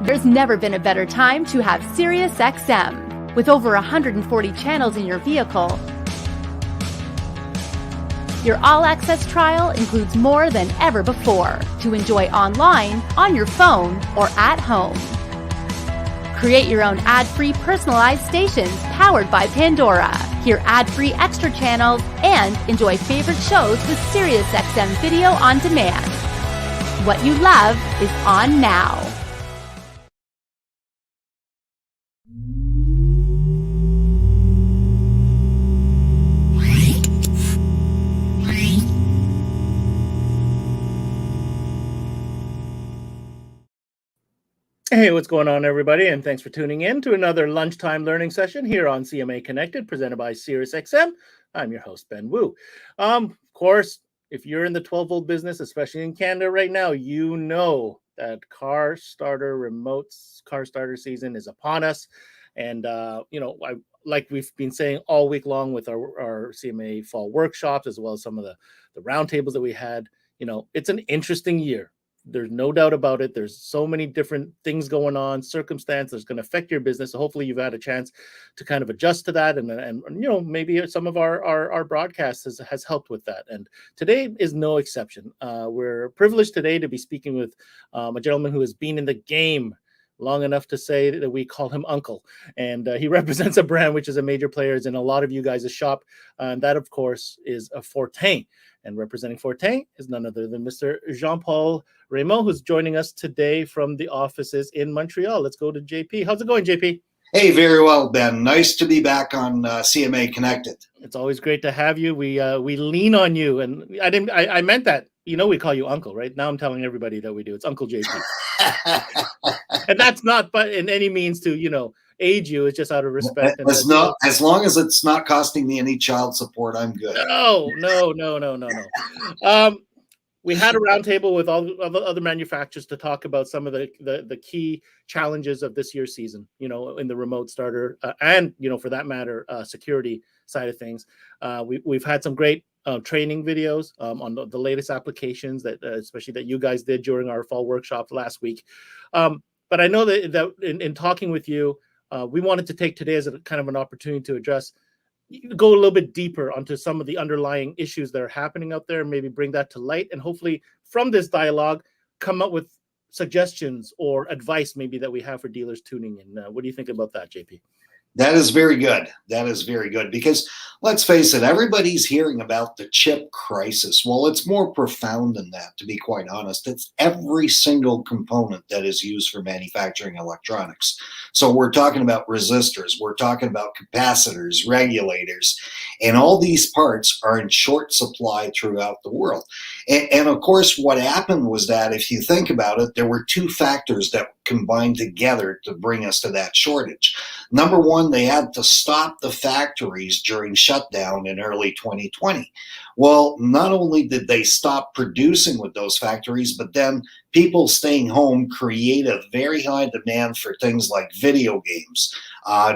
There's never been a better time to have SiriusXM. With over 140 channels in your vehicle, your all-access trial includes more than ever before to enjoy online, on your phone, or at home. Create your own ad-free personalized stations powered by Pandora. Hear ad-free extra channels and enjoy favorite shows with SiriusXM Video on Demand. What you love is on now. Hey, what's going on, everybody? And thanks for tuning in to another lunchtime learning session here on CMA Connected, presented by SiriusXM. I'm your host, Ben Wu. Of course, if you're in the 12-volt business, especially in Canada right now, you know that car starter season is upon us. And, like we've been saying all week long with our CMA fall workshops, as well as some of the roundtables that we had, it's an interesting year. There's no doubt about it. There's so many different things going on, circumstance that's going to affect your business. So hopefully you've had a chance to kind of adjust to that. And maybe some of our broadcasts has helped with that. And today is no exception. We're privileged today to be speaking with a gentleman who has been in the game long enough to say that we call him Uncle. And he represents a brand which is a major player in a lot of you guys' shop. And that, of course, is a Fortin. And representing Fortin is none other than Mr. Paul Raymond, who's joining us today from the offices in Montreal. Let's go to JP. How's it going, JP? Hey, very well, Ben. Nice to be back on CMA Connected. It's always great to have you. We lean on you, and I meant that. We call you Uncle, right? Now I'm telling everybody that we do. It's Uncle JP, and that's not, but in any means to age you. It's just out of respect. As long as it's not costing me any child support, I'm good. No. We had a roundtable with all the other manufacturers to talk about some of the key challenges of this year's season, in the remote starter and, for that matter, security side of things. We've had some great training videos on the latest applications that especially that you guys did during our fall workshop last week. But I know that in talking with you, we wanted to take today as a kind of an opportunity to go a little bit deeper onto some of the underlying issues that are happening out there, maybe bring that to light, and hopefully from this dialogue, come up with suggestions or advice maybe that we have for dealers tuning in. What do you think about that, JP? That is very good. That is very good because let's face it, everybody's hearing about the chip crisis. Well, it's more profound than that, to be quite honest. It's every single component that is used for manufacturing electronics. So we're talking about resistors, we're talking about capacitors, regulators, and all these parts are in short supply throughout the world. And of course, what happened was that if you think about it, there were two factors that combined together to bring us to that shortage. Number one, they had to stop the factories during shutdown in early 2020. Well, not only did they stop producing with those factories, but then people staying home create a very high demand for things like video games,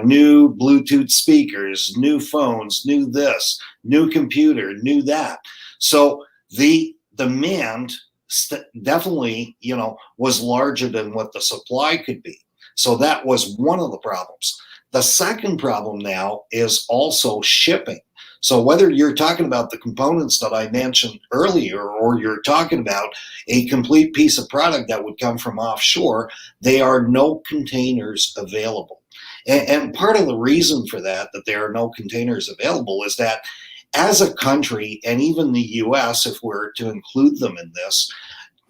new Bluetooth speakers, new phones, new this, new computer, new that. So the demand definitely, was larger than what the supply could be. So that was one of the problems. The second problem now is also shipping. So whether you're talking about the components that I mentioned earlier, or you're talking about a complete piece of product that would come from offshore, there are no containers available. And part of the reason for that there are no containers available is that as a country, and even the US, if we're to include them in this,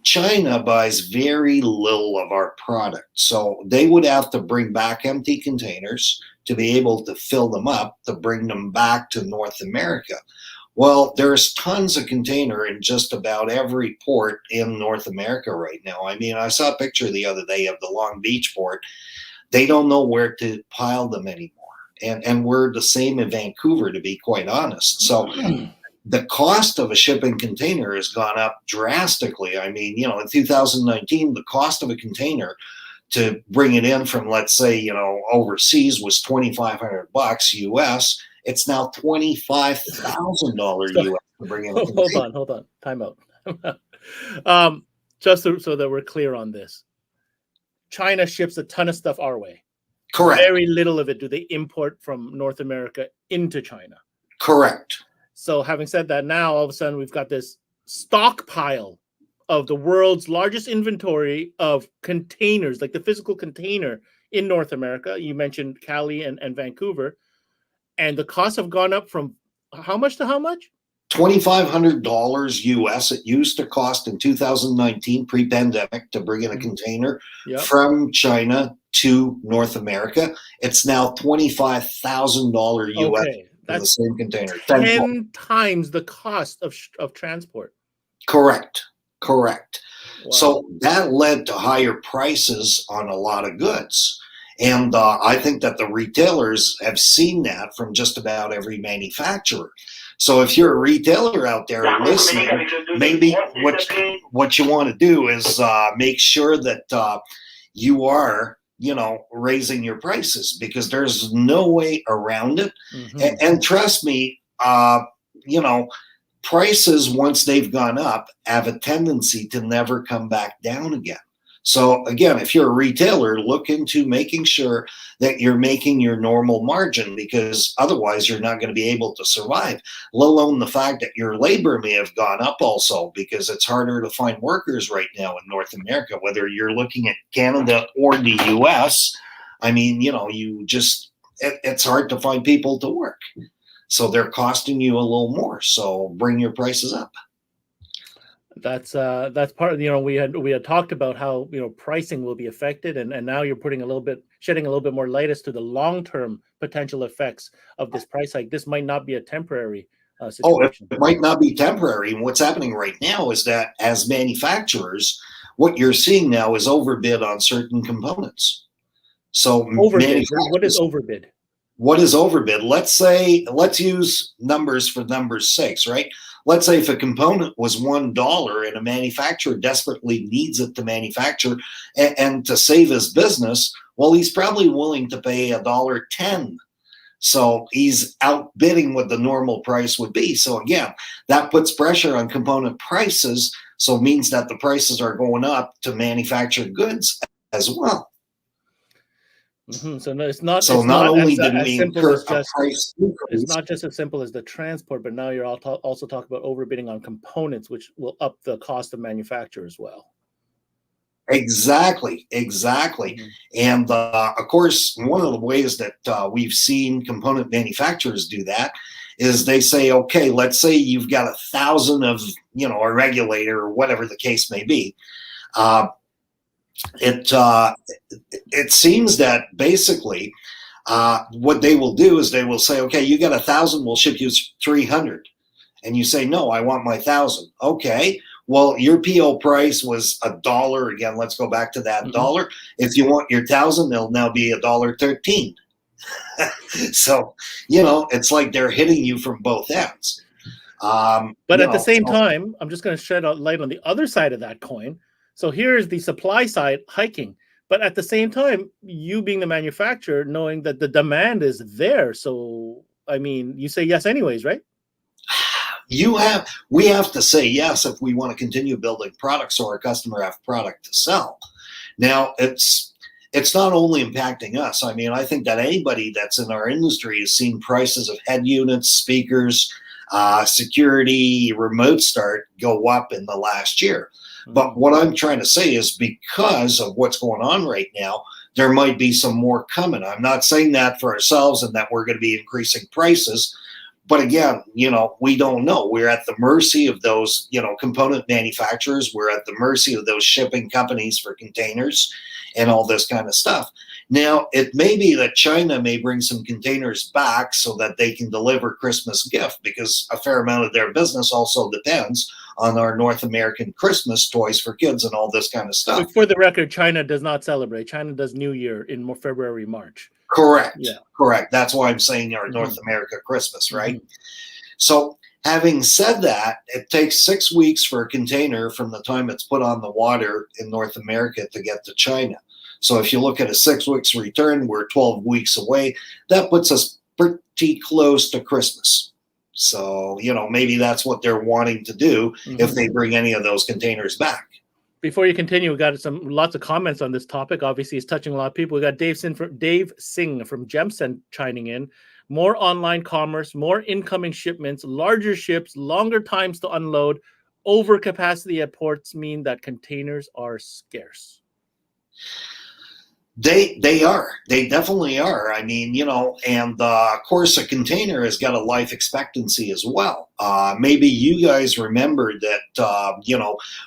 China buys very little of our product. So they would have to bring back empty containers to be able to fill them up, to bring them back to North America. Well, there's tons of container in just about every port in North America right now. I mean, I saw a picture the other day of the Long Beach port. They don't know where to pile them anymore. And we're the same in Vancouver, to be quite honest. So the cost of a shipping container has gone up drastically. I mean, in 2019, the cost of a container to bring it in from, let's say, overseas was $2,500 US. It's now $25,000 US to bring in a container. Hold on. Time out. Just so that we're clear on this. China ships a ton of stuff our way. Correct. Very little of it do they import from North America into China. Correct. So having said that, now all of a sudden we've got this stockpile of the world's largest inventory of containers, like the physical container in North America. You mentioned Cali and Vancouver. And the costs have gone up from how much to how much? $2,500 US. It used to cost in 2019, pre-pandemic, to bring in a container from China to North America. It's now $25,000 US for the same container. 10 times the cost of transport. Correct. Correct. Wow. So that led to higher prices on a lot of goods. And I think that the retailers have seen that from just about every manufacturer. So if you're a retailer out there listening, maybe what you want to do is make sure that you are, raising your prices, because there's no way around it. And trust me, prices, once they've gone up, have a tendency to never come back down again. So again, if you're a retailer, look into making sure that you're making your normal margin, because otherwise you're not going to be able to survive, let alone the fact that your labor may have gone up also, because it's harder to find workers right now in North America, whether you're looking at Canada or the US. I mean, it's hard to find people to work. So they're costing you a little more. So bring your prices up. That's part of, we had talked about how, pricing will be affected, and now you're shedding a little bit more light as to the long-term potential effects of this price hike. This might not be a temporary situation. It might not be temporary. And what's happening right now is that as manufacturers, what you're seeing now is overbid on certain components. So overbid. What is overbid? What is overbid? Let's use numbers for numbers' sakes, right? Let's say if a component was $1 and a manufacturer desperately needs it to manufacture and to save his business, well, he's probably willing to pay $1.10. So he's outbidding what the normal price would be. So again, that puts pressure on component prices. So it means that the prices are going up to manufacture goods as well. So it's not. So it's not not only as, did as we simple incur as a just. price increase, It's not just as simple as the transport, but now you're also talking about overbidding on components, which will up the cost of manufacture as well. Exactly. And of course, one of the ways that we've seen component manufacturers do that is they say, okay, let's say you've got 1,000 of, a regulator or whatever the case may be. It seems that basically what they will do is they will say, okay, you got 1,000, we'll ship you 300. And you say, no, I want my 1,000. Okay, well, your PO price was $1. Again, let's go back to that dollar. If you want your 1,000, it'll now be $1.13. So, it's like they're hitting you from both ends. But at the same time, I'm just going to shed light on the other side of that coin. So here's the supply side hiking. But at the same time, you being the manufacturer, knowing that the demand is there. So, I mean, you say yes anyways, right? We have to say yes if we want to continue building products so our customer have product to sell. Now, it's not only impacting us. I mean, I think that anybody that's in our industry has seen prices of head units, speakers, security, remote start go up in the last year. But what I'm trying to say is because of what's going on right now, there might be some more coming. I'm not saying that for ourselves and that we're going to be increasing prices. But again, we don't know. We're at the mercy of those, component manufacturers. We're at the mercy of those shipping companies for containers and all this kind of stuff. Now, it may be that China may bring some containers back so that they can deliver Christmas gift, because a fair amount of their business also depends on our North American Christmas toys for kids and all this kind of stuff. For the record, China does not celebrate. China does New Year in February, March. Correct. Yeah. Correct. That's why I'm saying our North America Christmas, right? So having said that, it takes 6 weeks for a container from the time it's put on the water in North America to get to China. So if you look at a 6 weeks return, we're 12 weeks away. That puts us pretty close to Christmas. So, maybe that's what they're wanting to do if they bring any of those containers back. Before you continue, we got lots of comments on this topic. Obviously, it's touching a lot of people. We got Dave Singh from Gemsen chiming in. More online commerce, more incoming shipments, larger ships, longer times to unload, overcapacity at ports mean that containers are scarce. They definitely are. I mean, and of course a container has got a life expectancy as well. Maybe you guys remember that,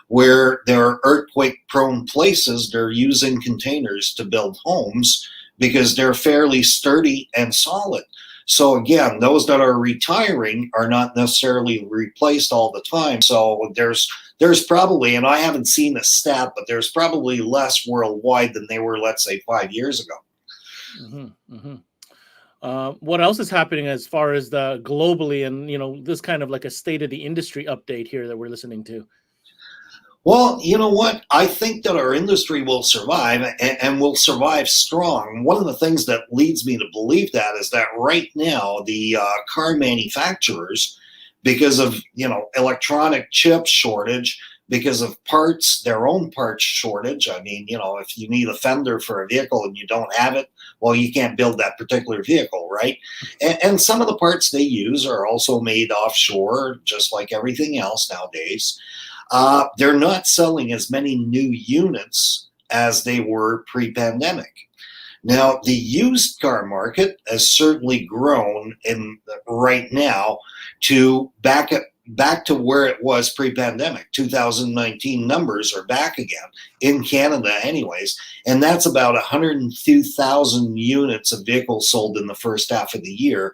where there are earthquake prone places, they're using containers to build homes because they're fairly sturdy and solid. So again, those that are retiring are not necessarily replaced all the time. So there's probably, and I haven't seen a stat, but there's probably less worldwide than they were, let's say, 5 years ago. Mm-hmm, mm-hmm. What else is happening as far as the globally and, this kind of like a state of the industry update here that we're listening to? Well, you know what? I think that our industry will survive and will survive strong. One of the things that leads me to believe that is that right now the car manufacturers, because of electronic chip shortage, because of parts, their own parts shortage. I mean, if you need a fender for a vehicle and you don't have it, well, you can't build that particular vehicle, right? And some of the parts they use are also made offshore, just like everything else nowadays. They're not selling as many new units as they were pre-pandemic. Now, the used car market has certainly grown right now to back to where it was pre-pandemic. 2019 numbers are back again in Canada anyways, and that's about 102,000 units of vehicles sold in the first half of the year.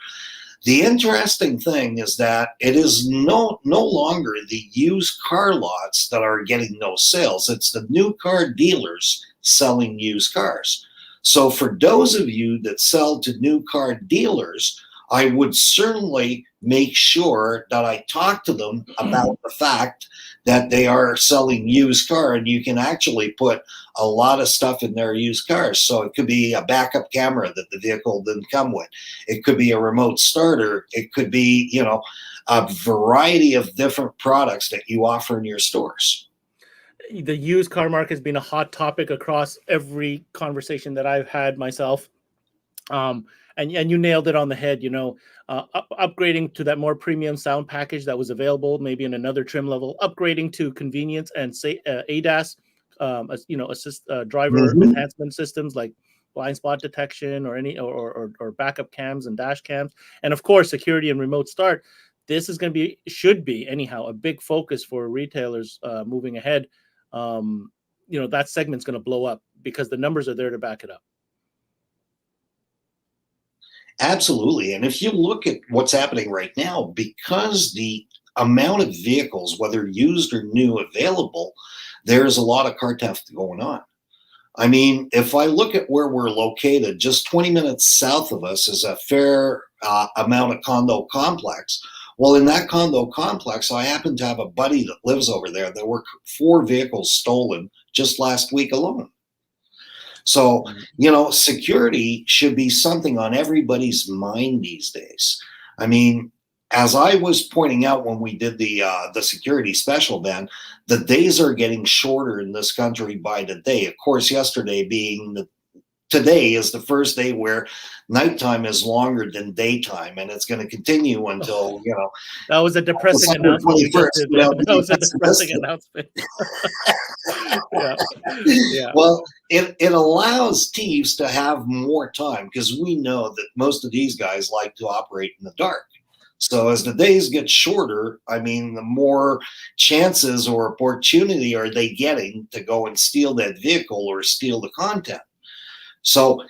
The interesting thing is that it is no longer the used car lots that are getting no sales. It's the new car dealers selling used cars. So for those of you that sell to new car dealers, I would certainly make sure that I talk to them about the fact that they are selling used car, and you can actually put a lot of stuff in their used cars. So it could be a backup camera that the vehicle didn't come with. It could be a remote starter. It could be, a variety of different products that you offer in your stores. The used car market has been a hot topic across every conversation that I've had myself. And you nailed it on the head, upgrading to that more premium sound package that was available, maybe in another trim level, upgrading to convenience and say ADAS, assist driver enhancement systems like blind spot detection or backup cams and dash cams, and of course security and remote start. This is should be anyhow a big focus for retailers moving ahead. That segment's going to blow up because the numbers are there to back it up. Absolutely. And if you look at what's happening right now, because the amount of vehicles, whether used or new, available, there's a lot of car theft going on. I mean, if I look at where we're located, just 20 minutes south of us is a fair amount of condo complex. Well, in that condo complex, I happen to have a buddy that lives over there. There were 4 vehicles stolen just last week alone. So, security should be something on everybody's mind these days. I mean, as I was pointing out when we did the security special, Ben, the days are getting shorter in this country by the day. Of course, yesterday today is the first day where nighttime is longer than daytime, and it's going to continue until, That was a depressing announcement. That was a depressing announcement. Yeah. Well, it allows thieves to have more time because we know that most of these guys like to operate in the dark. So as the days get shorter, I mean, the more chances or opportunity are they getting to go and steal that vehicle or steal the content. So,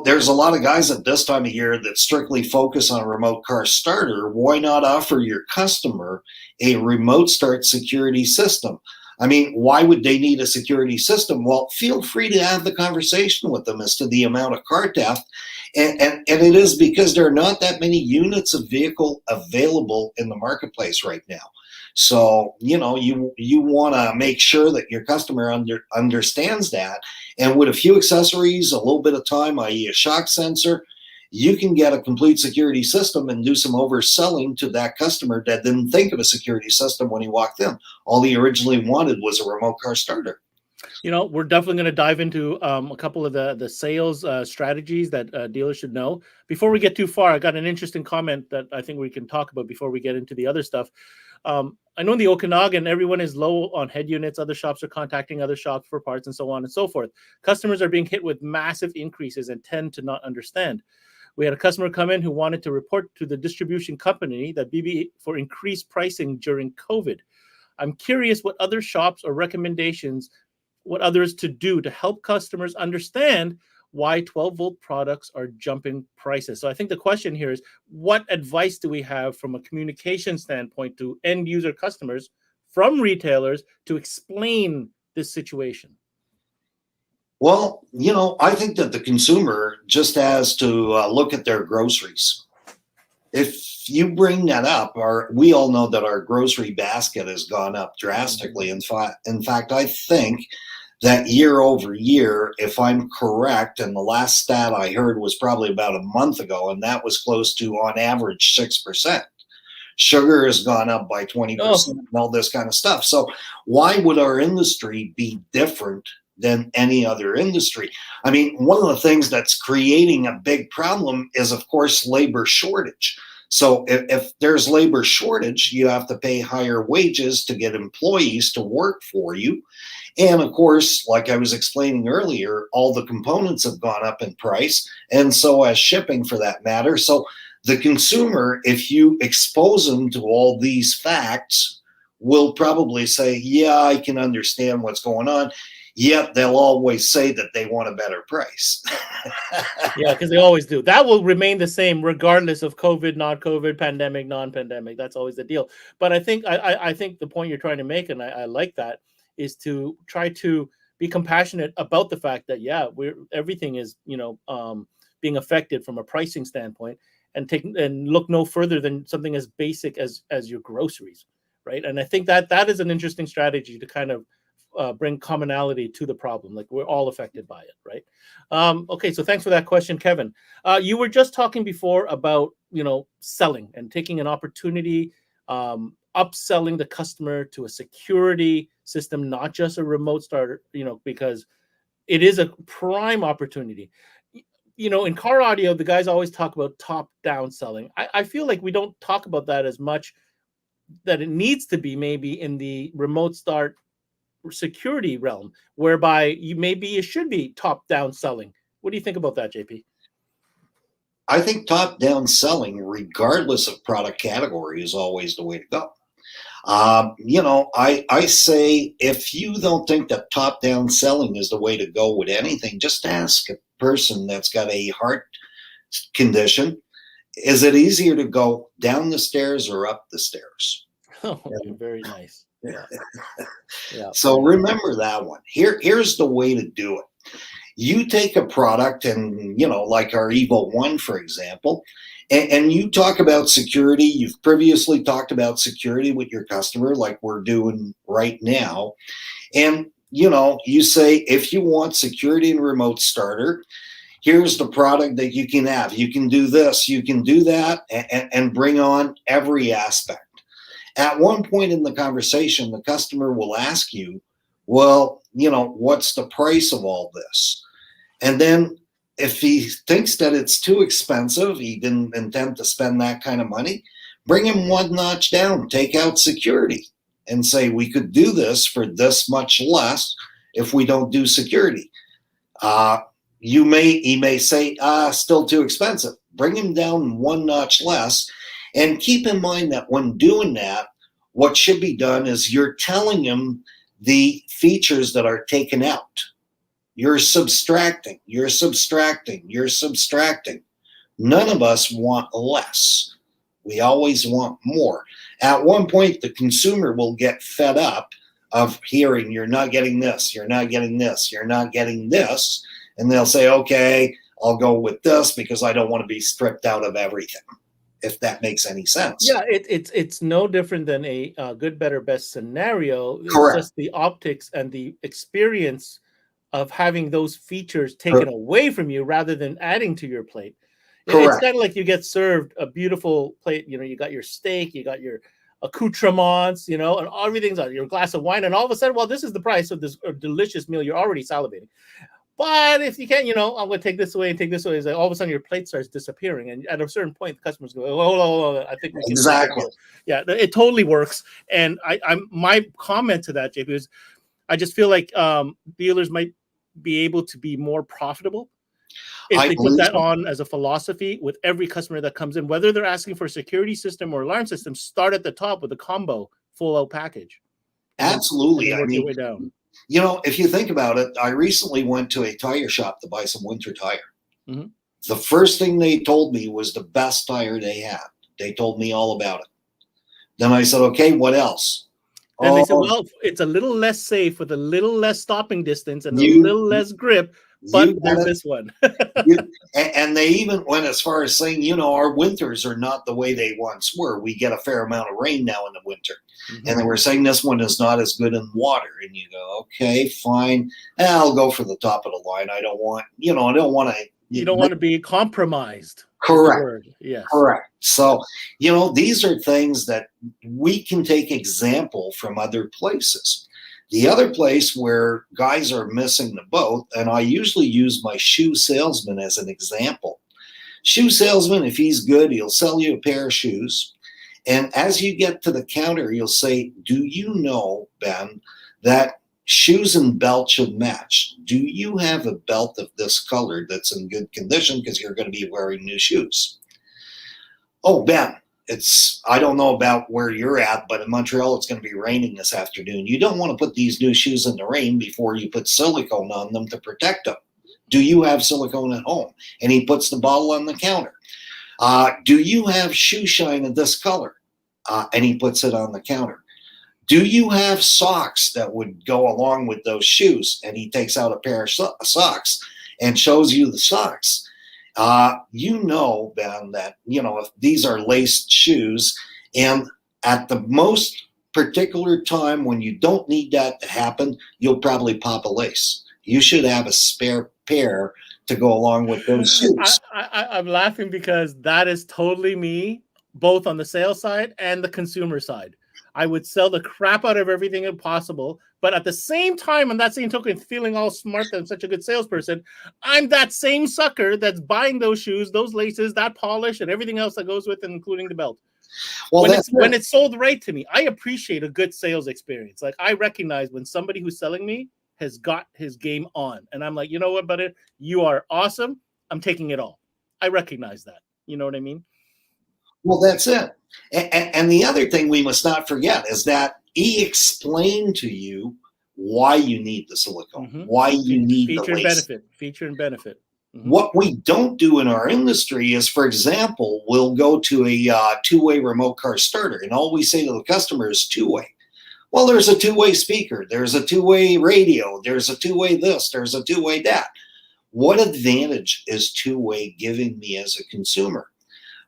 there's a lot of guys at this time of year that strictly focus on a remote car starter. Why not offer your customer a remote start security system? I mean, why would they need a security system? Well, feel free to have the conversation with them as to the amount of car theft. And it is because there are not that many units of vehicle available in the marketplace right now. So, you want to make sure that your customer understands that. And with a few accessories, a little bit of time, i.e. a shock sensor, you can get a complete security system and do some overselling to that customer that didn't think of a security system when he walked in. All he originally wanted was a remote car starter. We're definitely going to dive into a couple of the sales strategies that dealers should know. Before we get too far, I got an interesting comment that I think we can talk about before we get into the other stuff. I know in the Okanagan, everyone is low on head units. Other shops are contacting other shops for parts and so on and so forth. Customers are being hit with massive increases and tend to not understand. We had a customer come in who wanted to report to the distribution company that BB for increased pricing during COVID. I'm curious what other shops or recommendations, what others to do to help customers understand why 12-volt products are jumping prices. So I think the question here is, what advice do we have from a communication standpoint to end user customers from retailers to explain this situation? Well, I think that the consumer just has to look at their groceries. If you bring that up, we all know that our grocery basket has gone up drastically. In fact, I think that year over year, if I'm correct, and the last stat I heard was probably about a month ago, and that was close to, on average, 6%. Sugar has gone up by 20% and all this kind of stuff. So why would our industry be different than any other industry? I mean, one of the things that's creating a big problem is, of course, labor shortage. So if there's labor shortage, you have to pay higher wages to get employees to work for you. And of course, like I was explaining earlier, all the components have gone up in price, and so has shipping for that matter. So the consumer, if you expose them to all these facts, will probably say, yeah, I can understand what's going on. Yet they'll always say that they want a better price. Yeah, because they always do. That will remain the same regardless of COVID, not COVID, pandemic, non-pandemic. That's always the deal. But I think the point you're trying to make, and I like that, is to try to be compassionate about the fact that everything is being affected from a pricing standpoint, and look no further than something as basic as your groceries, right? And I think that is an interesting strategy to kind of bring commonality to the problem. Like, we're all affected by it, right? Okay, so thanks for that question, Kevin. You were just talking before about selling and taking an opportunity, upselling the customer to a security system, not just a remote starter, because it is a prime opportunity. In car audio, the guys always talk about top-down selling. I feel like we don't talk about that as much that it needs to be, maybe in the remote start security realm, whereby you should be top-down selling. What do you think about that, JP? I think top-down selling, regardless of product category, is always the way to go. I say, if you don't think that top-down selling is the way to go with anything, just ask a person that's got a heart condition, is it easier to go down the stairs or up the stairs? Oh, very nice. Yeah. Yeah. So remember that one. Here's the way to do it. You take a product, and like our Evo 1, for example, and you talk about security. You've previously talked about security with your customer, like we're doing right now. And you say, if you want security and remote starter, here's the product that you can have. You can do this, you can do that, and bring on every aspect. At one point in the conversation, the customer will ask you, well, what's the price of all this? And then if he thinks that it's too expensive, he didn't intend to spend that kind of money, bring him one notch down, take out security, and say, we could do this for this much less if we don't do security. He may say, still too expensive. Bring him down one notch less. And keep in mind that when doing that, what should be done is you're telling him the features that are taken out. You're subtracting. None of us want less. We always want more. At one point, the consumer will get fed up of hearing, you're not getting this, you're not getting this, you're not getting this. And they'll say, okay, I'll go with this because I don't want to be stripped out of everything, if that makes any sense. Yeah, it's no different than a good, better, best scenario. Correct. It's just the optics and the experience of having those features taken away from you rather than adding to your plate. It's Correct. kind of like you get served a beautiful plate. You got your steak, you got your accoutrements, and everything's on your glass of wine, and all of a sudden, well, this is the price of this delicious meal. You're already salivating. But if you can't, I'm going to take this away and take this away. It's like all of a sudden your plate starts disappearing. And at a certain point, the customers go, oh, hold on. I think we can. Exactly. Yeah, it totally works. And my comment to that, JP, is I just feel like dealers might be able to be more profitable if they put that on as a philosophy with every customer that comes in, whether they're asking for a security system or alarm system. Start at the top with a combo full out package. Absolutely. Work your way down. If you think about it, I recently went to a tire shop to buy some winter tire. Mm-hmm. The first thing they told me was the best tire they had. They told me all about it. Then I said, okay, what else? And they said, well, it's a little less safe with a little less stopping distance and a little less grip, but there's this one. And they even went as far as saying, our winters are not the way they once were. We get a fair amount of rain now in the winter. Mm-hmm. And they were saying this one is not as good in water. And you go, okay, fine. I'll go for the top of the line. I don't want, I don't want to. You don't want to be compromised. Correct. Yes. Correct. So, these are things that we can take example from other places. The other place where guys are missing the boat, and I usually use my shoe salesman as an example. Shoe salesman, if he's good, he'll sell you a pair of shoes. And as you get to the counter, you'll say, do you know, Ben, that shoes and belt should match? Do you have a belt of this color that's in good condition because you're going to be wearing new shoes? Oh, Ben, I don't know about where you're at, but in Montreal, it's going to be raining this afternoon. You don't want to put these new shoes in the rain before you put silicone on them to protect them. Do you have silicone at home? And he puts the bottle on the counter. Do you have shoe shine of this color? And he puts it on the counter. Do you have socks that would go along with those shoes? And he takes out a pair of socks and shows you the socks. Ben, that, if these are laced shoes, and at the most particular time when you don't need that to happen, you'll probably pop a lace. You should have a spare pair to go along with those shoes. I'm laughing because that is totally me, both on the sales side and the consumer side. I would sell the crap out of everything possible, but at the same time, on that same token, feeling all smart that I'm such a good salesperson, I'm that same sucker that's buying those shoes, those laces, that polish, and everything else that goes with it, including the belt. Well, when it's sold right to me, I appreciate a good sales experience. Like, I recognize when somebody who's selling me has got his game on, and I'm like, you know what, buddy, you are awesome. I'm taking it all. I recognize that. You know what I mean? Well, that's it. And the other thing we must not forget is that he explained to you why you need the silicone, why you need feature the lace. Feature and benefit. Mm-hmm. What we don't do in our industry is, for example, we'll go to a two-way remote car starter, and all we say to the customer is two-way. Well, there's a two-way speaker, there's a two-way radio, there's a two-way this, there's a two-way that. What advantage is two-way giving me as a consumer?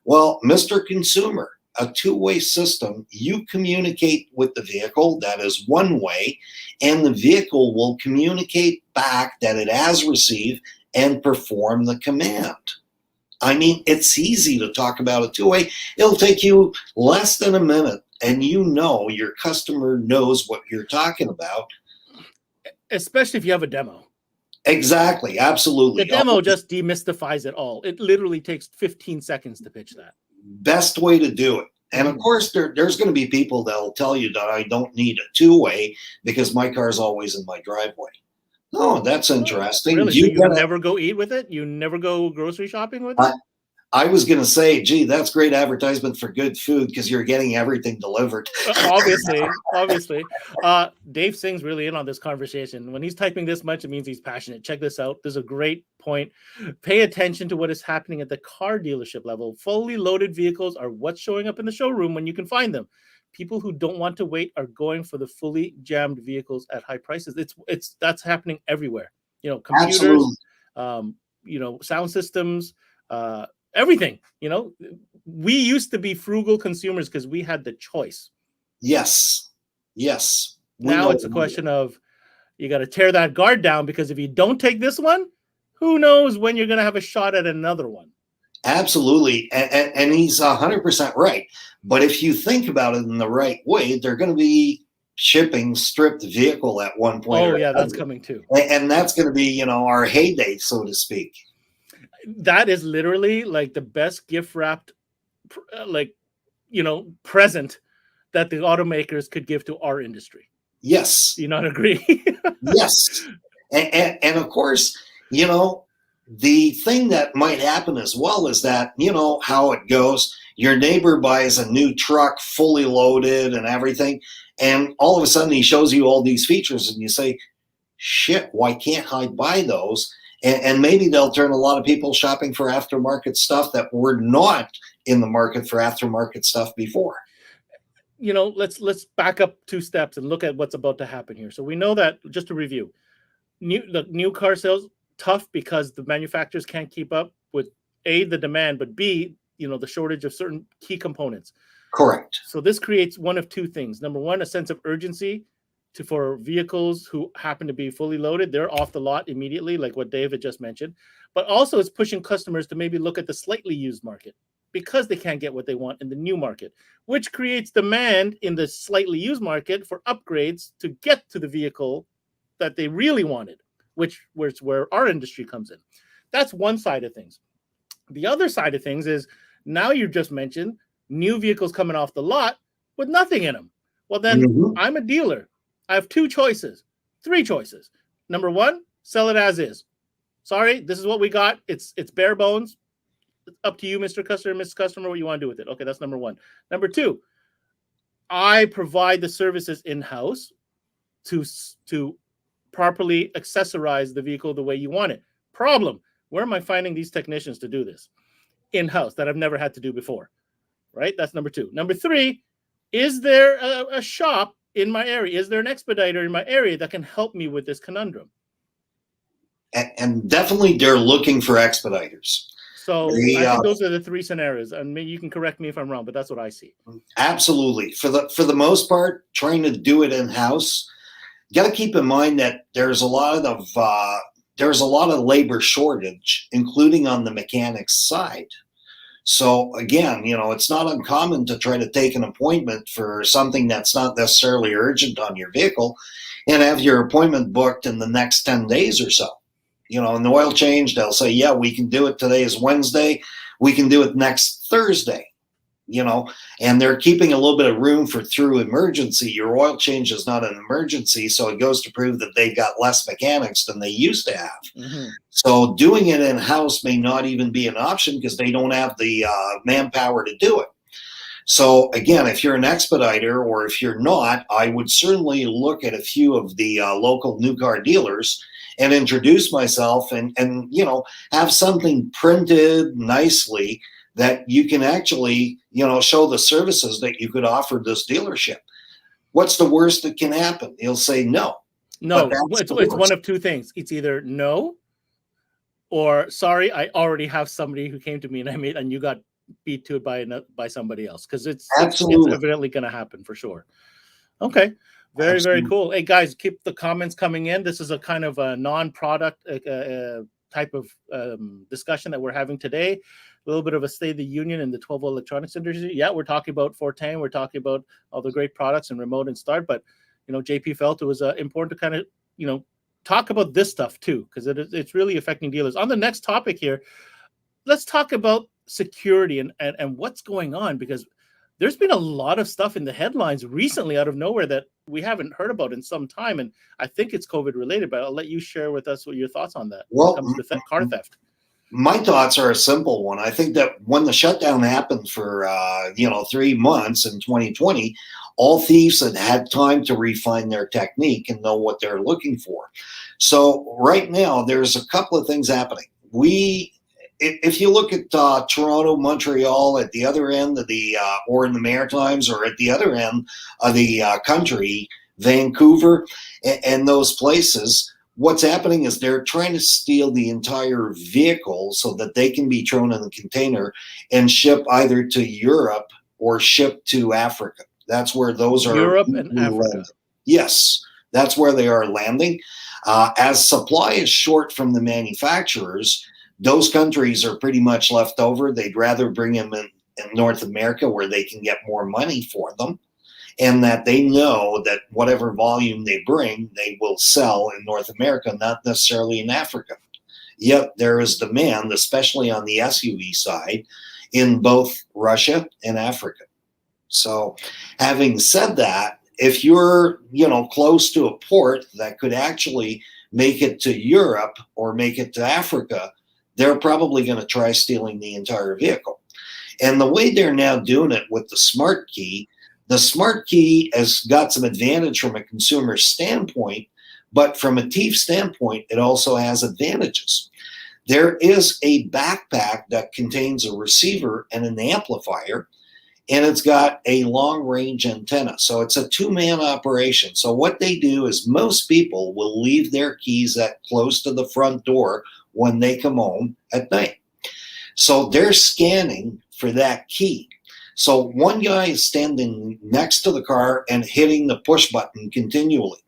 Well, Mr. Consumer, a two-way system, you communicate with the vehicle, that is one way, and the vehicle will communicate back that it has received and perform the command. I mean, it's easy to talk about a two-way. It'll take you less than a minute, and your customer knows what you're talking about. Especially if you have a demo. Exactly, absolutely. The demo just demystifies it all. It literally takes 15 seconds to pitch that. Best way to do it. And of course, there's going to be people that'll tell you that I don't need a two-way because my car's always in my driveway. Oh, that's interesting. Really? You never go eat with it? You never go grocery shopping with it? I was going to say, gee, that's great advertisement for good food because you're getting everything delivered. Obviously. Dave Singh's really in on this conversation. When he's typing this much, it means he's passionate. Check this out. There's a great point. Pay attention to what is happening at the car dealership level. Fully loaded vehicles are what's showing up in the showroom when you can find them. People who don't want to wait are going for the fully jammed vehicles at high prices. That's happening everywhere. Computers, sound systems, everything. We used to be frugal consumers because we had the choice. Yes. Now it's a question of you got to tear that guard down, because if you don't take this one, who knows when you're going to have a shot at another one. Absolutely. And he's 100% right. But if you think about it in the right way, they're going to be shipping stripped vehicle at one point. Oh, yeah, that's coming too. And that's going to be, our heyday, so to speak. That is literally like the best gift wrapped, present that the automakers could give to our industry. Yes. Do you not agree? Yes. And of course, the thing that might happen as well is that, how it goes. Your neighbor buys a new truck fully loaded and everything. And all of a sudden he shows you all these features and you say, shit, why can't I buy those? And maybe they'll turn a lot of people shopping for aftermarket stuff that were not in the market for aftermarket stuff before. Let's back up 2 steps and look at what's about to happen here. So we know that, just to review, the new car sales tough because the manufacturers can't keep up with A, the demand, but B, the shortage of certain key components. Correct. So this creates one of 2 things. Number one, a sense of urgency for vehicles who happen to be fully loaded. They're off the lot immediately, like what David just mentioned. But also it's pushing customers to maybe look at the slightly used market because they can't get what they want in the new market, which creates demand in the slightly used market for upgrades to get to the vehicle that they really wanted, which was where our industry comes in. That's one side of things. The other side of things is now you just mentioned new vehicles coming off the lot with nothing in them. Well, then I'm a dealer. I have 2 choices, 3 choices. Number one, sell it as is. Sorry, this is what we got. It's bare bones. It's up to you, Mr. Customer, Mrs. Customer, what you want to do with it. Okay, that's number one. Number 2, I provide the services in-house to properly accessorize the vehicle the way you want it. Problem, where am I finding these technicians to do this? In-house, that I've never had to do before, right? That's number 2. Number 3, is there a shop in my area? Is there an expediter in my area that can help me with this conundrum? And definitely they're looking for expediters. So I think those are the 3 scenarios. And maybe you can correct me if I'm wrong, but that's what I see. Absolutely. For the most part, trying to do it in-house, you got to keep in mind that there's a lot of labor shortage, including on the mechanics side. So again, it's not uncommon to try to take an appointment for something that's not necessarily urgent on your vehicle and have your appointment booked in the next 10 days or so. In the oil change, they'll say, yeah, we can do it. Today is Wednesday. We can do it next Thursday, and they're keeping a little bit of room for through emergency. Your oil change is not an emergency, so it goes to prove that they've got less mechanics than they used to have. Mm-hmm. So doing it in-house may not even be an option because they don't have the manpower to do it. So again, if you're an expediter or if you're not, I would certainly look at a few of the local new car dealers and introduce myself and have something printed nicely that you can actually, show the services that you could offer this dealership. What's the worst that can happen? He'll say no. No, it's one of 2 things. It's either no or sorry, I already have somebody who came to me and you got beat to it by somebody else, because it's evidently going to happen for sure. Okay. Very, Absolutely. Very cool. Hey, guys, keep the comments coming in. This is a kind of a non-product type of discussion that we're having today. A little bit of a state of the union in the 12-volt electronics industry. Yeah, we're talking about Fortin. We're talking about all the great products and remote and start. But, JP felt it was important to kind of, talk about this stuff too, because it's really affecting dealers. On the next topic here, let's talk about security and what's going on, because there's been a lot of stuff in the headlines recently out of nowhere that we haven't heard about in some time. And I think it's COVID related, but I'll let you share with us what your thoughts on that when it comes to car theft. My thoughts are a simple one. I think that when the shutdown happened for, 3 months in 2020, all thieves had time to refine their technique and know what they're looking for. So right now, there's a couple of things happening. If you look at Toronto, Montreal at the other end of the, or in the Maritimes, or at the other end of the country, Vancouver and those places, what's happening is they're trying to steal the entire vehicle so that they can be thrown in the container and ship either to Europe or ship to Africa. That's where those are. Europe and Africa. Yes, that's where they are landing. As supply is short from the manufacturers, those countries are pretty much left over. They'd rather bring them in North America where they can get more money for them, and that they know that whatever volume they bring, they will sell in North America, not necessarily in Africa. Yet there is demand, especially on the SUV side, in both Russia and Africa. So having said that, if you're, close to a port that could actually make it to Europe or make it to Africa, they're probably going to try stealing the entire vehicle. And the way they're now doing it with the smart key has got some advantage from a consumer standpoint, but from a thief standpoint, it also has advantages. There is a backpack that contains a receiver and an amplifier, and it's got a long-range antenna. So it's a two-man operation. So what they do is most people will leave their keys close to the front door when they come home at night. So they're scanning for that key. So one guy is standing next to the car and hitting the push button continually.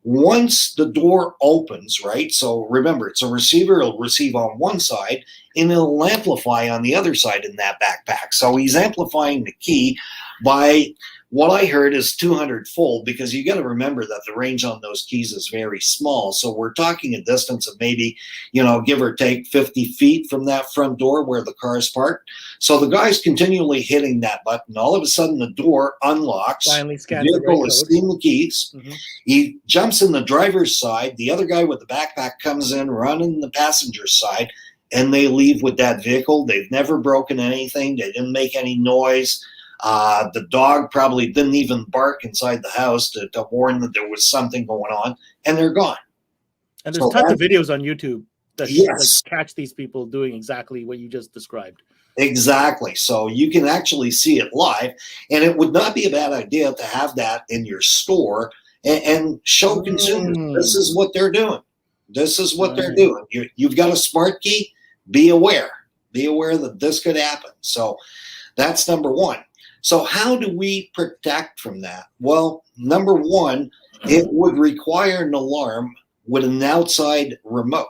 Once the door opens, right? So remember, it's a receiver. It'll receive on one side and it'll amplify on the other side in that backpack. So he's amplifying the key by what I heard is 200-fold, because you got to remember that the range on those keys is very small. So we're talking a distance of maybe, give or take 50 feet from that front door where the car is parked. So the guy's continually hitting that button. All of a sudden, the door unlocks. Finally scans the vehicle is seeing the keys. Mm-hmm. He jumps in the driver's side. The other guy with the backpack comes in, running the passenger side, and they leave with that vehicle. They've never broken anything. They didn't make any noise. The dog probably didn't even bark inside the house to warn that there was something going on, and they're gone. And there's tons of videos on YouTube that catch these people doing exactly what you just described. Exactly. So you can actually see it live, and it would not be a bad idea to have that in your store and show consumers this is what they're doing. This is what they're doing. You've got a smart key. Be aware. Be aware that this could happen. So that's number one. So how do we protect from that? Well, number one, it would require an alarm with an outside remote,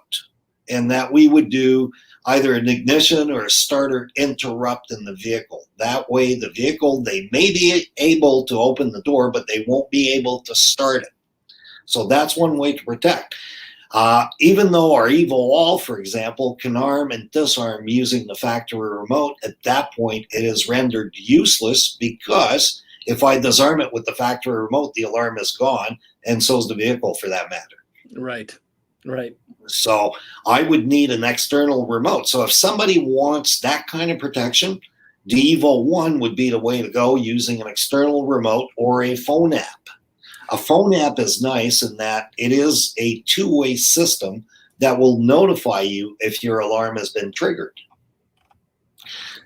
and that we would do either an ignition or a starter interrupt in the vehicle. That way the vehicle, they may be able to open the door, but they won't be able to start it. So that's one way to protect. Even though our evil wall, for example, can arm and disarm using the factory remote, at that point it is rendered useless, because if I disarm it with the factory remote, the alarm is gone, and so is the vehicle for that matter. Right. So I would need an external remote. So if somebody wants that kind of protection, the Evo 1 would be the way to go, using an external remote or a phone app. A phone app is nice in that it is a two-way system that will notify you if your alarm has been triggered.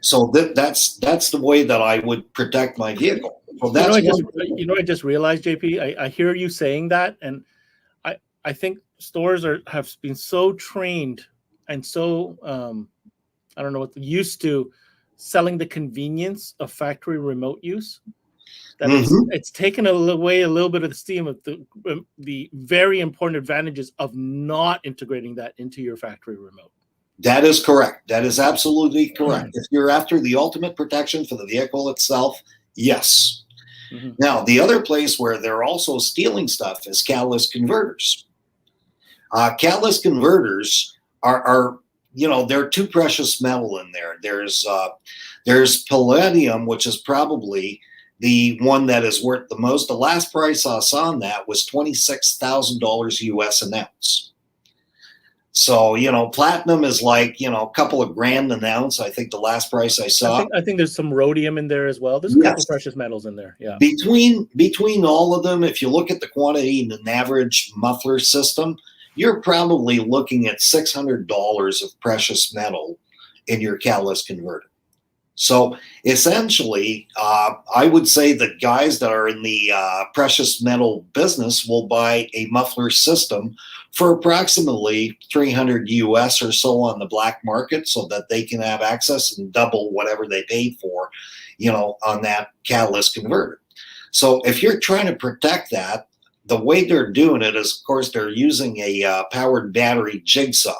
So that's the way that I would protect my vehicle. So that's I just realized, JP, I hear you saying that, and I think stores have been so trained and so I don't know used to selling the convenience of factory remote use, that it's taken away a little bit of the steam of the very important advantages of not integrating that into your factory remote. That is correct. That is absolutely correct. If you're after the ultimate protection for the vehicle itself, yes. Now, the other place where they're also stealing stuff is catalyst converters. Catalyst converters are they're too precious metal in there. There's palladium, which is probably the one that is worth the most. The last price I saw on that was $26,000 US an ounce. So, platinum is like, a couple of grand an ounce. I think the last price I saw. I think there's some rhodium in there as well. There's a couple of precious metals in there. Yeah. Between all of them, if you look at the quantity in an average muffler system, you're probably looking at $600 of precious metal in your catalyst converter. So essentially, I would say that guys that are in the precious metal business will buy a muffler system for approximately $300 US or so on the black market, so that they can have access and double whatever they paid for, on that catalyst converter. So if you're trying to protect that, the way they're doing it is, of course, they're using a powered battery jigsaw.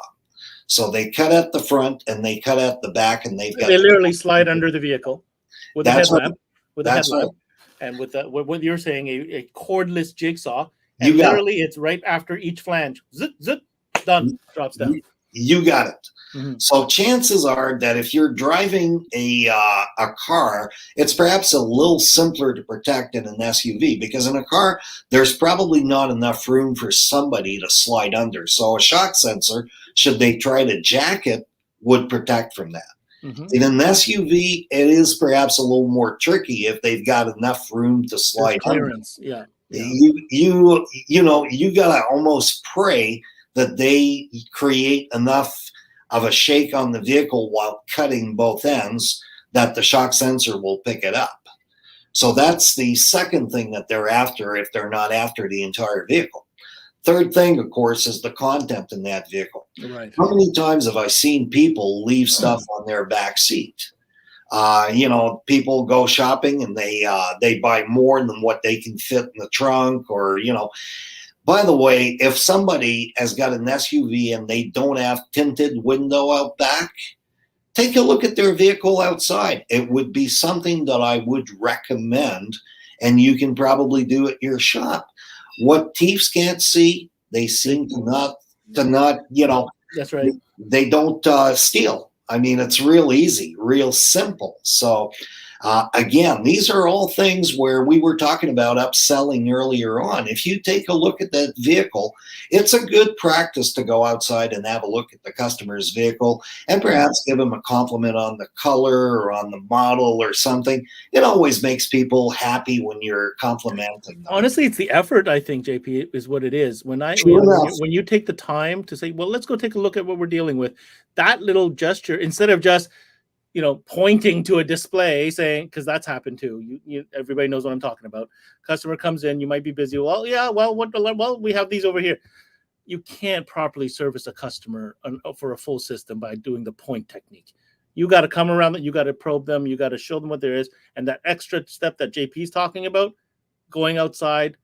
So they cut at the front and they cut at the back, and they've got. They literally slide under the vehicle with a headlamp, Right. and with what you're saying, a cordless jigsaw. And You got literally, it's right after each flange. Zip, zip, done. Drops down. You got it. Mm-hmm. So chances are that if you're driving a car, it's perhaps a little simpler to protect in an SUV, because in a car, there's probably not enough room for somebody to slide under. So a shock sensor, should they try to jack it, would protect from that. Mm-hmm. In an SUV, it is perhaps a little more tricky if they've got enough room to slide under. Yeah. You gotta almost pray that they create enough of a shake on the vehicle while cutting both ends that the shock sensor will pick it up. So that's the second thing that they're after if they're not after the entire vehicle. Third thing, of course, is the content in that vehicle. Right. How many times have I seen people leave stuff on their back seat? People go shopping and they buy more than what they can fit in the trunk, or, By the way, if somebody has got an SUV and they don't have tinted window out back, take a look at their vehicle outside. It would be something that I would recommend, and you can probably do at your shop. What thieves can't see, they seem to not. That's right. They don't steal. I mean, it's real easy, real simple. So, again, these are all things where we were talking about upselling earlier on. If you take a look at that vehicle, it's a good practice to go outside and have a look at the customer's vehicle and perhaps give them a compliment on the color or on the model or something. It always makes people happy when you're complimenting them. Honestly, it's the effort, I think, JP, is what it is. When you take the time to say, well, let's go take a look at what we're dealing with, that little gesture, instead of just pointing to a display saying, because that's happened too. Everybody knows what I'm talking about. Customer comes in, you might be busy. Well, yeah, well, we have these over here. You can't properly service a customer for a full system by doing the point technique. You got to come around, you got to probe them, you got to show them what there is, and that extra step that JP's talking about, going outside,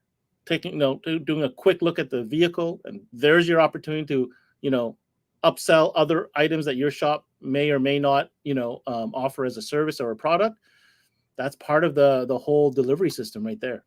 doing a quick look at the vehicle, and there's your opportunity to, upsell other items that your shop may or may not, offer as a service or a product. That's part of the whole delivery system right there.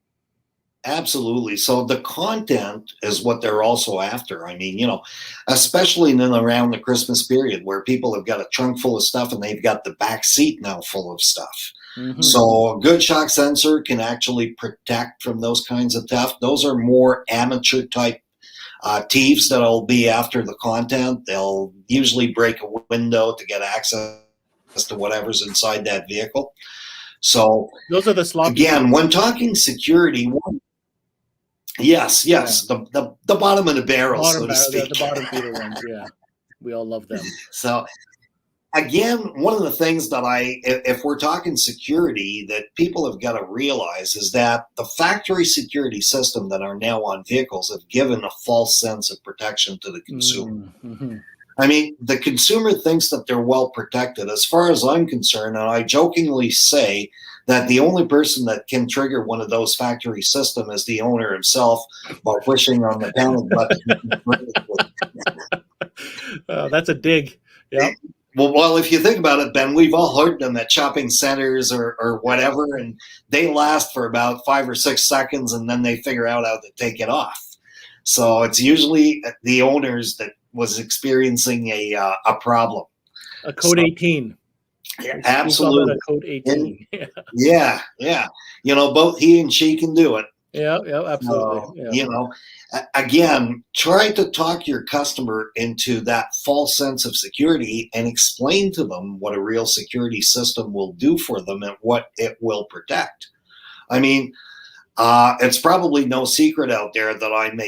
Absolutely. So the content is what they're also after. I mean, especially in and around the Christmas period where people have got a trunk full of stuff and they've got the back seat now full of stuff. Mm-hmm. So a good shock sensor can actually protect from those kinds of theft. Those are more amateur type thieves that'll be after the content. They'll usually break a window to get access to whatever's inside that vehicle. So those are the sloppy. Again, when talking security, yes, yeah. the bottom of the barrel, so to speak. The bottom feeder ones, yeah. We all love them. So again, one of the things that if we're talking security, that people have got to realize is that the factory security system that are now on vehicles have given a false sense of protection to the consumer. Mm-hmm. I mean, the consumer thinks that they're well protected. As far as I'm concerned, and I jokingly say that the only person that can trigger one of those factory systems is the owner himself by pushing on the panic button. That's a dig. Yeah. Well, if you think about it, Ben, we've all heard them at shopping centers or whatever, and they last for about 5 or 6 seconds, and then they figure out how to take it off. So it's usually the owners that was experiencing a problem. A code 18. Absolutely. A code 18. Yeah. Both he and she can do it. Yeah, absolutely. Again, try to talk your customer into that false sense of security and explain to them what a real security system will do for them and what it will protect. I mean, it's probably no secret out there that I'm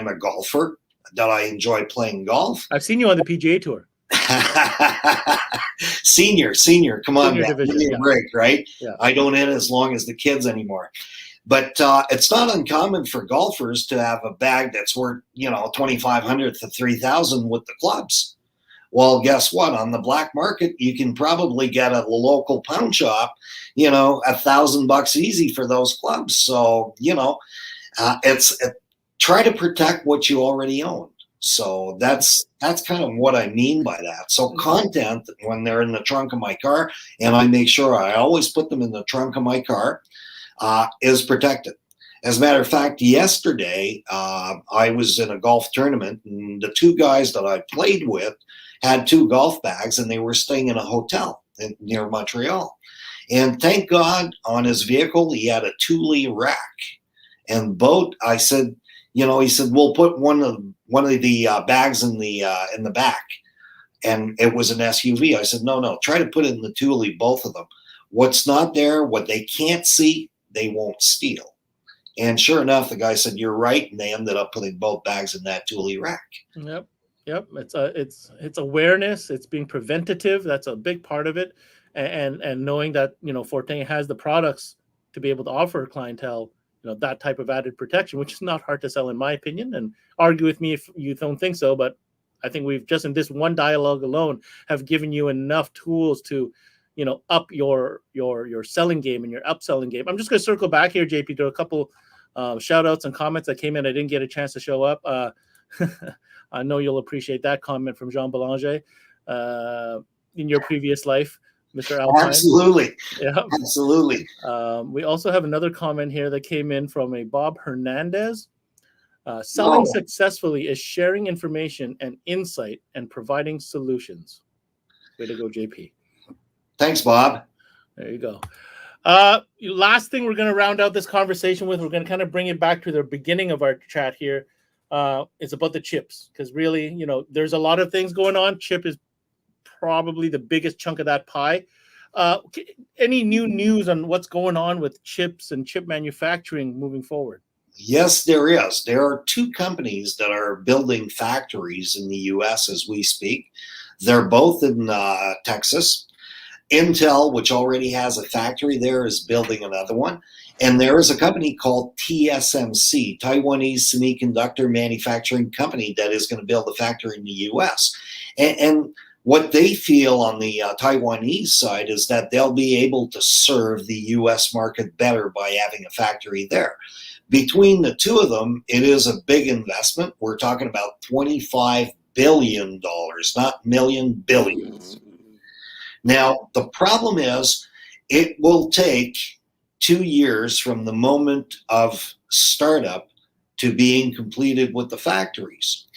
a golfer, that I enjoy playing golf. I've seen you on the PGA Tour. Senior, come on, man. Division, Give me a break, right? Yeah. I don't hit as long as the kids anymore. But it's not uncommon for golfers to have a bag that's worth, $2,500 to $3,000 with the clubs. Well, guess what? On the black market, you can probably get at a local pound shop, $1,000 easy for those clubs. So, try to protect what you already own. So that's kind of what I mean by that. So content, when they're in the trunk of my car, and I make sure I always put them in the trunk of my car, is protected. As a matter of fact, yesterday I was in a golf tournament, and the two guys that I played with had two golf bags, and they were staying in a hotel near Montreal. And thank God, on his vehicle, he had a Thule rack. And boat, I said, he said, we'll put one of the bags in the back. And it was an SUV. I said, no, try to put it in the Thule, both of them. What's not there, what they can't see, they won't steal. And sure enough, the guy said, you're right. And they ended up putting both bags in that Thule rack. Yep. It's awareness. It's being preventative. That's a big part of it. And knowing that, Fortin has the products to be able to offer clientele, that type of added protection, which is not hard to sell, in my opinion. And argue with me if you don't think so. But I think we've just in this one dialogue alone have given you enough tools to, up your selling game and your upselling game. I'm just going to circle back here, JP, to a couple shout outs and comments that came in. I didn't get a chance to show up. I know you'll appreciate that comment from Jean Belanger in your previous life, Mr. Alpine. Absolutely. Yeah. Absolutely. We also have another comment here that came in from a Bob Hernandez. Selling successfully is sharing information and insight and providing solutions. Way to go, JP. Thanks, Bob. There you go. Last thing we're going to round out this conversation with, we're going to kind of bring it back to the beginning of our chat here. It's about the chips, because really, there's a lot of things going on. Chip is probably the biggest chunk of that pie. Any new news on what's going on with chips and chip manufacturing moving forward? Yes, there is. There are two companies that are building factories in the U.S. as we speak. They're both in Texas. Intel, which already has a factory there, is building another one. And there is a company called TSMC, Taiwanese Semiconductor Manufacturing Company, that is going to build a factory in the U.S. And what they feel on the Taiwanese side is that they'll be able to serve the U.S. market better by having a factory there. Between the two of them, it is a big investment. We're talking about $25 billion, not million, billions. Now, the problem is it will take 2 years from the moment of startup to being completed with the factories.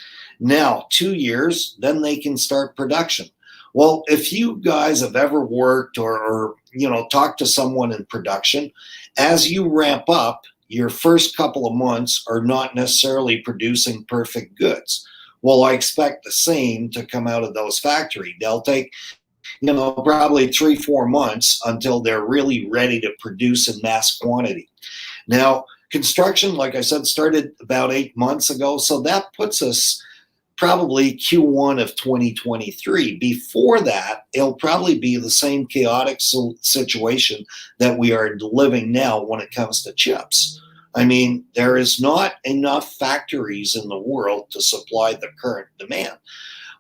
Now, 2 years, then they can start production. Well, if you guys have ever worked or talked to someone in production, as you ramp up, your first couple of months are not necessarily producing perfect goods. Well, I expect the same to come out of those factories. They'll take probably 3-4 months until they're really ready to produce in mass quantity. Now, construction, like I said, started about 8 months ago. So that puts us probably Q1 of 2023. Before that, it'll probably be the same chaotic situation that we are living now when it comes to chips. I mean, there is not enough factories in the world to supply the current demand.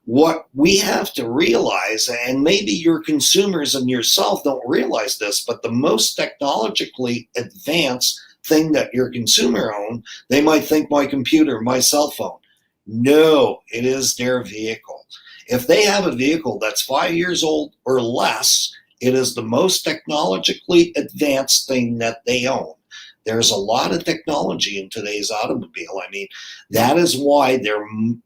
What we have to realize, and maybe your consumers and yourself don't realize this, but the most technologically advanced thing that your consumer own, they might think my computer, my cell phone. No, it is their vehicle. If they have a vehicle that's 5 years old or less, it is the most technologically advanced thing that they own. There's a lot of technology in today's automobile. I mean, that is why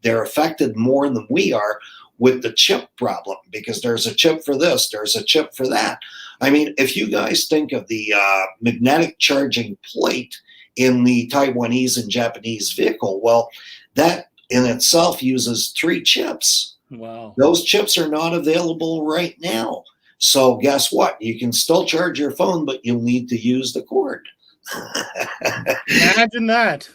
they're affected more than we are with the chip problem, because there's a chip for this, there's a chip for that. I mean, if you guys think of the magnetic charging plate in the Taiwanese and Japanese vehicle, well, that in itself uses 3 chips. Wow. Those chips are not available right now. So guess what? You can still charge your phone, but you'll need to use the cord. Imagine that.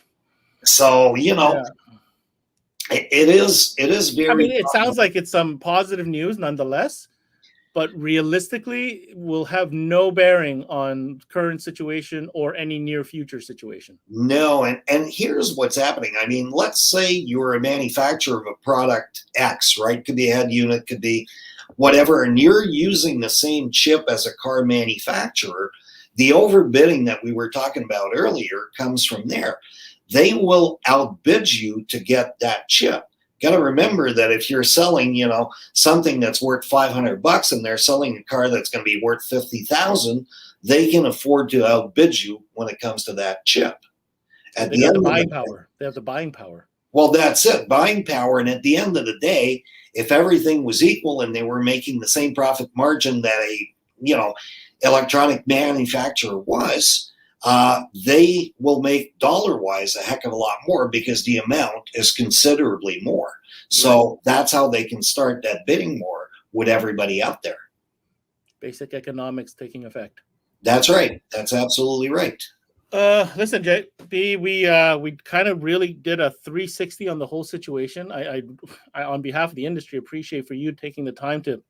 So, it is very. I mean, it sounds like it's some positive news nonetheless, but realistically will have no bearing on current situation or any near future situation. No, and here's what's happening. I mean, let's say you're a manufacturer of a product X, right? Could be a head unit, could be whatever, and you're using the same chip as a car manufacturer. The overbidding that we were talking about earlier comes from there. They will outbid you to get that chip got to remember that if you're selling, something that's worth $500 and they're selling a car that's going to be worth 50,000, they can afford to outbid you when it comes to that chip. They have the buying power. They have the buying power. Well, that's it, buying power. And at the end of the day, if everything was equal and they were making the same profit margin that a, electronic manufacturer was, they will make dollar-wise a heck of a lot more because the amount is considerably more. So that's how they can start that bidding war with everybody out there. Basic economics taking effect. That's right. That's absolutely right. Listen, JP, we kind of really did a 360 on the whole situation. I on behalf of the industry, appreciate for you taking the time to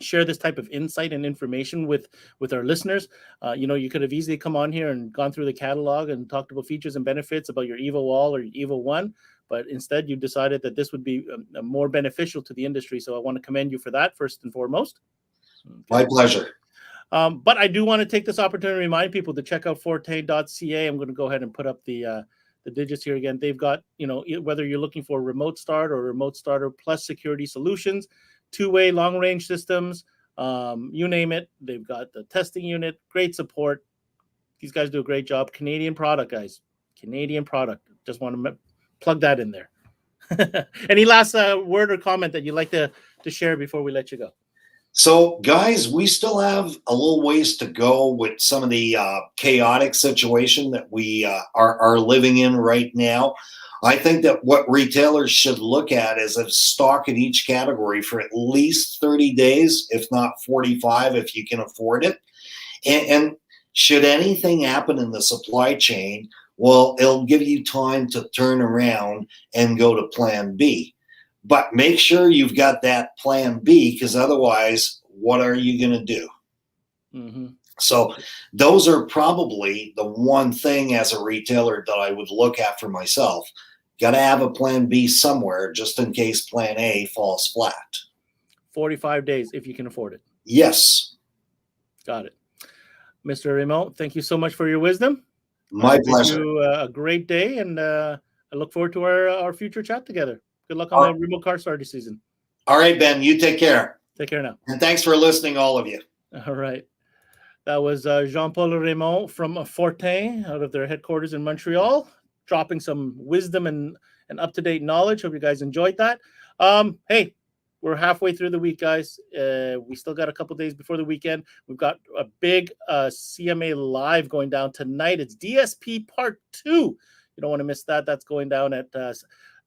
share this type of insight and information with our listeners. You could have easily come on here and gone through the catalog and talked about features and benefits about your Evo Wall or your Evo One, but instead you decided that this would be more beneficial to the industry. So I want to commend you for that, first and foremost. Okay. My pleasure. But I do want to take this opportunity to remind people to check out forte.ca. I'm going to go ahead and put up the digits here again. They've got, whether you're looking for remote start or remote starter plus security solutions, two-way long-range systems, you name it. They've got the testing unit, great support. These guys do a great job. Canadian product, guys. Canadian product. Just want to plug that in there. Any last word or comment that you'd like to share before we let you go? So, guys, we still have a little ways to go with some of the chaotic situation that we are living in right now. I think that what retailers should look at is a stock in each category for at least 30 days, if not 45, if you can afford it. And should anything happen in the supply chain, well, it'll give you time to turn around and go to plan B. But make sure you've got that plan B, because otherwise, what are you going to do? Mm-hmm. So those are probably the one thing as a retailer that I would look at for myself. Got to have a plan B somewhere just in case plan A falls flat. 45 days if you can afford it. Yes. Got it. Mr. Raymond, thank you so much for your wisdom. My pleasure. Wish you a great day, and I look forward to our future chat together. Good luck on the remote car starter season. All right, Ben, you take care. Take care now. And thanks for listening, all of you. All right. That was Jean-Paul Raymond from Fortin out of their headquarters in Montreal, dropping some wisdom and up-to-date knowledge. Hope you guys enjoyed that. Hey, we're halfway through the week, guys. We still got a couple days before the weekend. We've got a big CMA Live going down tonight. It's DSP Part 2. You don't want to miss that. That's going down at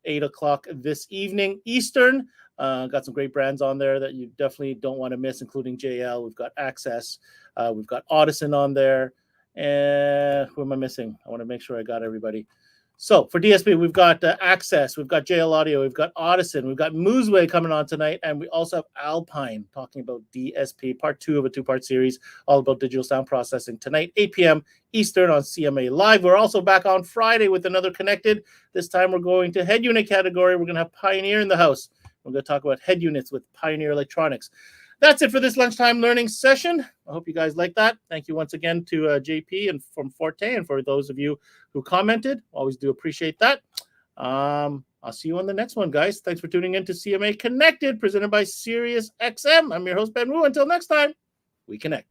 8 o'clock this evening Eastern. Got some great brands on there that you definitely don't want to miss, including JL. We've got Access. We've got Audison on there. And who am I missing? I want to make sure I got everybody. So for DSP, we've got Access. We've got JL Audio. We've got Audison. We've got Mooseway coming on tonight. And we also have Alpine talking about DSP, part 2 of a 2-part series, all about digital sound processing tonight, 8 p.m. Eastern on CMA Live. We're also back on Friday with another Connected. This time we're going to head unit category. We're going to have Pioneer in the house. We're going to talk about head units with Pioneer Electronics. That's it for this lunchtime learning session. I hope you guys like that. Thank you once again to JP and from Forte, and for those of you who commented. Always do appreciate that. I'll see you on the next one, guys. Thanks for tuning in to CMA Connected, presented by SiriusXM. I'm your host, Ben Wu. Until next time, we connect.